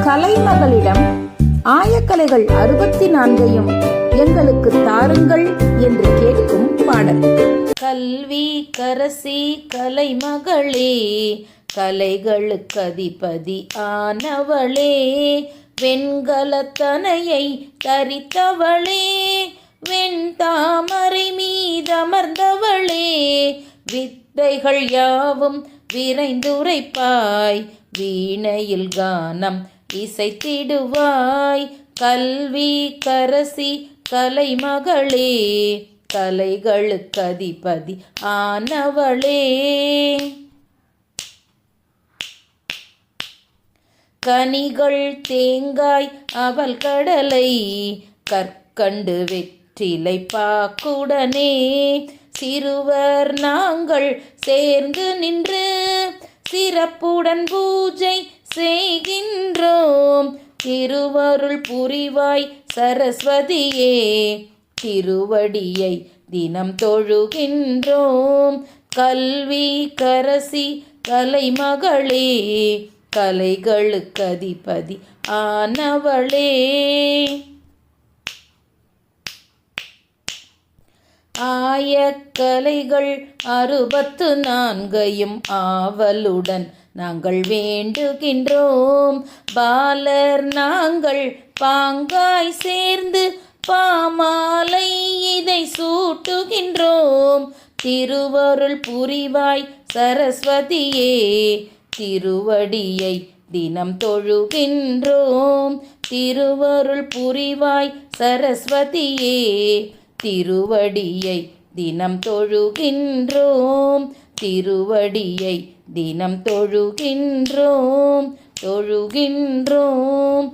கலைமகளிடம் ஆயக்கலைகள் 64ஐயும் எங்களுக்கு தாருங்கள் என்று கேட்கும் பாடல். கல்வி கரசி கலைமகளே, கலைகளுக்கு அதிபதி ஆனவளே, வெண்கலத்தனையை தரித்தவளே, வெண்தாமரை மீதமர்ந்தவளே, வித்தைகள் யாவும் விரைந்துரைப்பாய், வீணையில் கானம் இசைத்திடுவாய். கல்வி கரசி கலைமகளே, கலைகளுக்கு அதிபதி ஆனவளே. கனிகள் தேங்காய் அவல் கடலை, கற்கண்டு வெற்றிலை பாக்குடனே, சிறுவர் நாங்கள் சேர்ந்து நின்று சிறப்புடன் பூஜை செய்கின்றோம். திருவருள் புரிவாய் சரஸ்வதியே, திருவடியை தினம் தொழுகின்றோம். கல்வி கரசி கலைமகளே, கலைகளுக்கு அதிபதி ஆனவளே. ஆயக்கலைகள் 64ஐயும் ஆவலுடன் நாங்கள் வேண்டுகின்றோம். பாலர் நாங்கள் பாங்காய் சேர்ந்து பாமாலை இதை சூட்டுகின்றோம். திருவருள் புரிவாய் சரஸ்வதியே, திருவடியை தினம் தொழுகின்றோம். திருவருள் புரிவாய் சரஸ்வதியே, திருவடியை தினம் தொழுகின்றோம். திருவடியை தினம் தொழுகின்றோம். தொழுகின்றோம்.